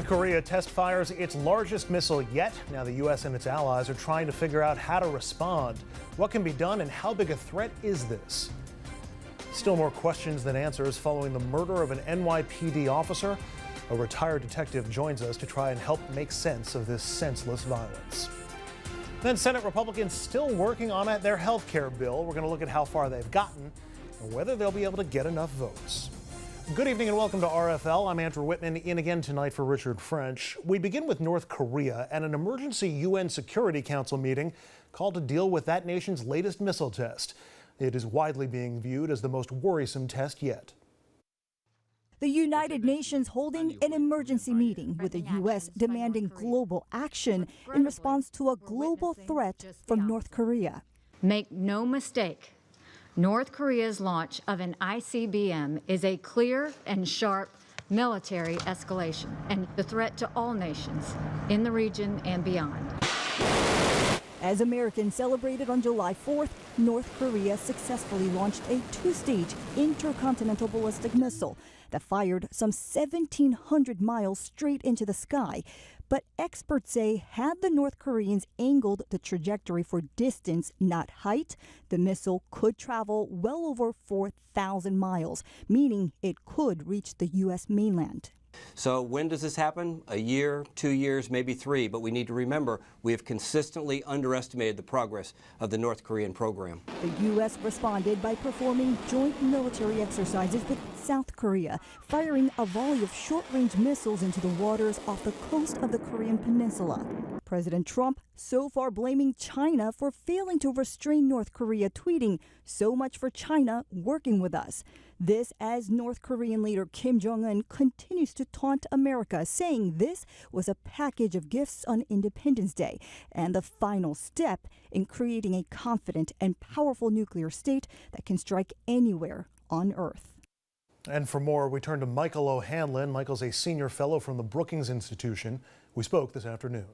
North Korea test fires its largest missile yet. Now the U.S. and its allies are trying to figure out how to respond. What can be done and how big a threat is this? Still more questions than answers following the murder of an NYPD officer. A retired detective joins us to try and help make sense of this senseless violence. Then Senate Republicans still working on their health care bill. We're going to look at how far they've gotten and whether they'll be able to get enough votes. Good evening and welcome to RFL. I'm Andrew Whitman, in again tonight for Richard French. We begin with North Korea and an emergency UN Security Council meeting called to deal with that nation's latest missile test. It is widely being viewed as the most worrisome test yet. The United Nations holding an emergency meeting with the U.S. demanding global action in response to a global threat from North Korea. Make no mistake, North Korea's launch of an ICBM is a clear and sharp military escalation and the threat to all nations in the region and beyond. As Americans celebrated on July 4th, North Korea successfully launched a two-stage intercontinental ballistic missile that fired some 1,700 miles straight into the sky. But experts say had the North Koreans angled the trajectory for distance, not height, the missile could travel well over 4,000 miles, meaning it could reach the U.S. mainland. So when does this happen? A year, 2 years, maybe 3. But we need to remember we have consistently underestimated the progress of the North Korean program. The U.S. responded by performing joint military exercises with South Korea, firing a volley of short-range missiles into the waters off the coast of the Korean peninsula. President Trump so far blaming China for failing to restrain North Korea, tweeting, "So much for China working with us." This as North Korean leader Kim Jong-un continues to taunt America, saying this was a package of gifts on Independence Day and the final step in creating a confident and powerful nuclear state that can strike anywhere on Earth. And for more, we turn to Michael O'Hanlon. Michael's a senior fellow from the Brookings Institution. We spoke this afternoon.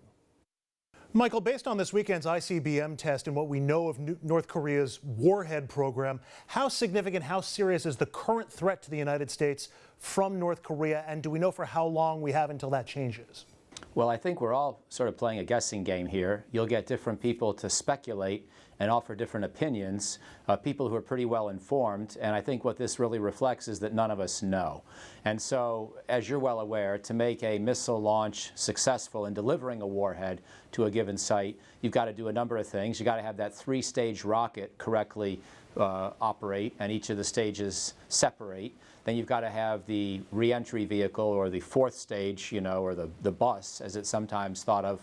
Michael, based on this weekend's ICBM test and what we know of North Korea's warhead program, how significant, how serious is the current threat to the United States from North Korea, and do we know for how long we have until that changes? Well, I think we're all sort of playing a guessing game here. You'll get different people to speculate and offer different opinions, people who are pretty well informed, and I think what this really reflects is that none of us know. And so, as you're well aware, to make a missile launch successful in delivering a warhead to a given site, you've got to do a number of things. You've got to have that three-stage rocket correctly operate and each of the stages separate. Then you've got to have the re-entry vehicle, or the fourth stage, or the bus, as it's sometimes thought of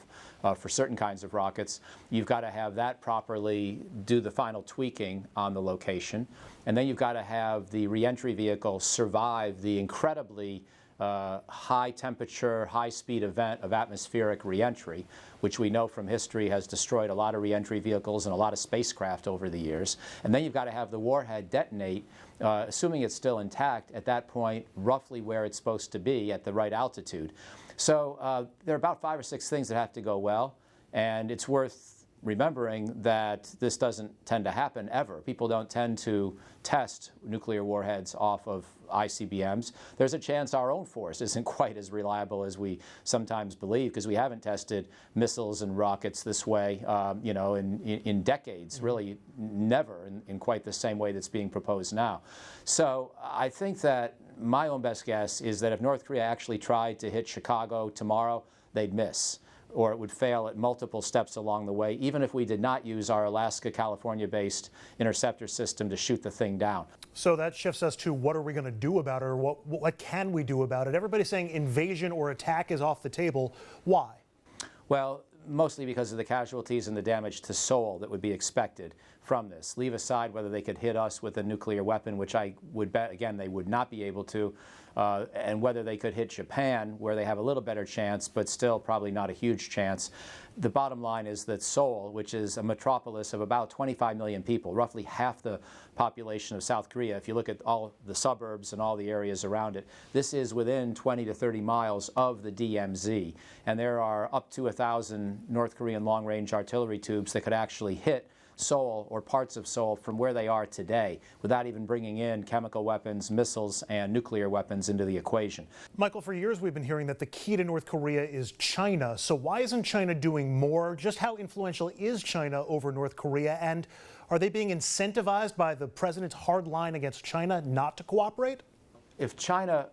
for certain kinds of rockets. You've got to have that properly do the final tweaking on the location. And then you've got to have the re-entry vehicle survive the incredibly high temperature, high speed event of atmospheric re-entry, which we know from history has destroyed a lot of re-entry vehicles and a lot of spacecraft over the years. And then you've got to have the warhead detonate, assuming it's still intact at that point, roughly where it's supposed to be at the right altitude. So there are about 5 or 6 things that have to go well, and it's worth remembering that this doesn't tend to happen ever. People don't tend to test nuclear warheads off of ICBMs. There's a chance our own force isn't quite as reliable as we sometimes believe, because we haven't tested missiles and rockets this way, in decades, really never in quite the same way that's being proposed now. So I think that my own best guess is that if North Korea actually tried to hit Chicago tomorrow, they'd miss, or it would fail at multiple steps along the way, even if we did not use our Alaska, California-based interceptor system to shoot the thing down. So that shifts us to what are we going to do about it, or what can we do about it? Everybody's saying invasion or attack is off the table. Why? Well, mostly because of the casualties and the damage to Seoul that would be expected from this. Leave aside whether they could hit us with a nuclear weapon, which I would bet, again, they would not be able to, and whether they could hit Japan, where they have a little better chance, but still probably not a huge chance. The bottom line is that Seoul, which is a metropolis of about 25 million people, roughly half the population of South Korea, if you look at all the suburbs and all the areas around it, this is within 20 to 30 miles of the DMZ. And there are up to 1,000 North Korean long-range artillery tubes that could actually hit Seoul or parts of Seoul from where they are today without even bringing in chemical weapons, missiles, and nuclear weapons into the equation. Michael, for years we've been hearing that the key to North Korea is China. So why isn't China doing more? Just how influential is China over North Korea? And are they being incentivized by the president's hard line against China not to cooperate? If China,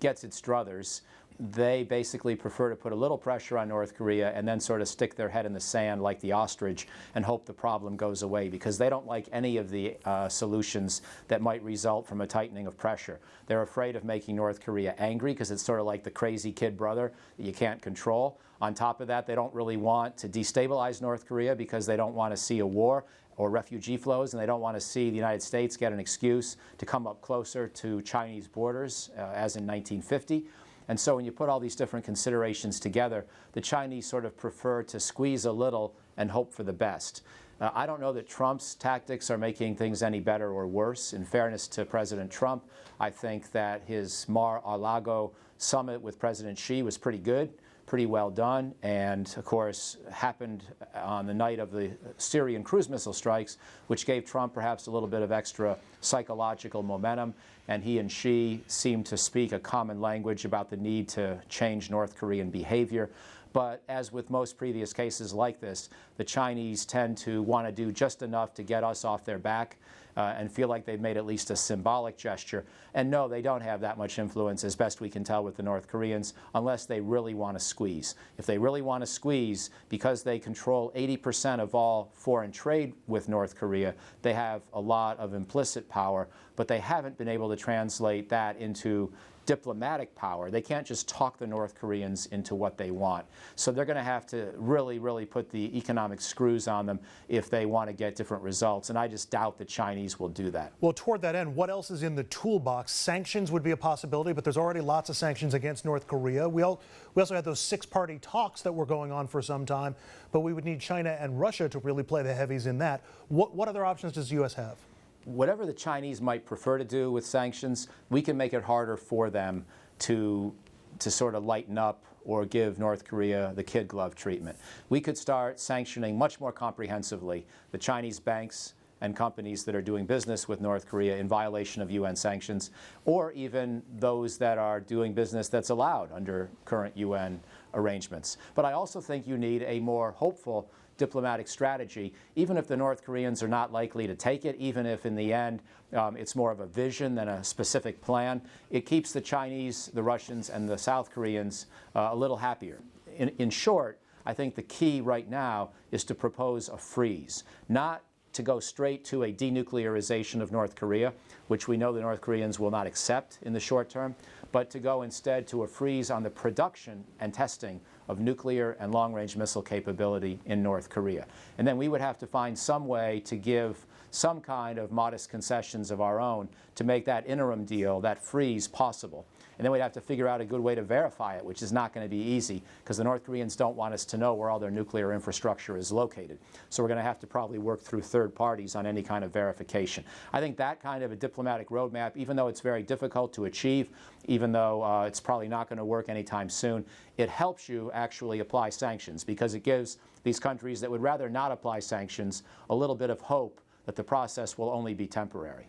gets its druthers, they basically prefer to put a little pressure on North Korea and then sort of stick their head in the sand like the ostrich and hope the problem goes away, because they don't like any of the solutions that might result from a tightening of pressure. They're afraid of making North Korea angry because it's sort of like the crazy kid brother that you can't control. On top of that, they don't really want to destabilize North Korea because they don't want to see a war or refugee flows, and they don't want to see the United States get an excuse to come up closer to Chinese borders as in 1950. And so when you put all these different considerations together, the Chinese sort of prefer to squeeze a little and hope for the best. I don't know that Trump's tactics are making things any better or worse. In fairness to President Trump, I think that his Mar-a-Lago summit with President Xi was pretty good, pretty well done, and of course happened on the night of the Syrian cruise missile strikes, which gave Trump perhaps a little bit of extra psychological momentum, and he and Xi seemed to speak a common language about the need to change North Korean behavior. But as with most previous cases like this, the Chinese tend to want to do just enough to get us off their back and feel like they've made at least a symbolic gesture. And no, they don't have that much influence, as best we can tell, with the North Koreans, unless they really want to squeeze. If they really want to squeeze, because they control 80% of all foreign trade with North Korea, they have a lot of implicit power, but they haven't been able to translate that into diplomatic power. They can't just talk the North Koreans into what they want. So they're going to have to really, really put the economic screws on them if they want to get different results. And I just doubt the Chinese will do that. Well, toward that end, what else is in the toolbox? Sanctions would be a possibility, but there's already lots of sanctions against North Korea. We also had those six-party talks that were going on for some time, but we would need China and Russia to really play the heavies in that. What other options does the U.S. have? Whatever the Chinese might prefer to do with sanctions, we can make it harder for them to sort of lighten up or give North Korea the kid glove treatment. We could start sanctioning much more comprehensively the Chinese banks and companies that are doing business with North Korea in violation of UN sanctions, or even those that are doing business that's allowed under current UN arrangements. But I also think you need a more hopeful diplomatic strategy, even if the North Koreans are not likely to take it, even if in the end it's more of a vision than a specific plan. It keeps the Chinese, the Russians, and the South Koreans a little happier. In short, I think the key right now is to propose a freeze, not to go straight to a denuclearization of North Korea, which we know the North Koreans will not accept in the short term, but to go instead to a freeze on the production and testing of nuclear and long-range missile capability in North Korea. And then we would have to find some way to give some kind of modest concessions of our own to make that interim deal, that freeze, possible. And then we'd have to figure out a good way to verify it, which is not going to be easy because the North Koreans don't want us to know where all their nuclear infrastructure is located. So we're going to have to probably work through third parties on any kind of verification. I think that kind of a diplomatic roadmap, even though it's very difficult to achieve, even though it's probably not going to work anytime soon, it helps you actually apply sanctions because it gives these countries that would rather not apply sanctions a little bit of hope that the process will only be temporary.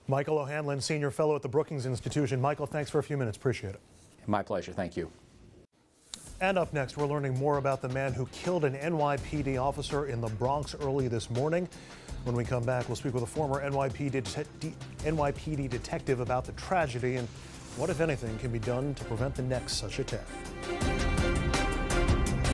Michael O'Hanlon, Senior Fellow at the Brookings Institution. Michael, thanks for a few minutes. Appreciate it. My pleasure. Thank you. And up next, we're learning more about the man who killed an NYPD officer in the Bronx early this morning. When we come back, we'll speak with a former NYPD detective about the tragedy and what, if anything, can be done to prevent the next such attack.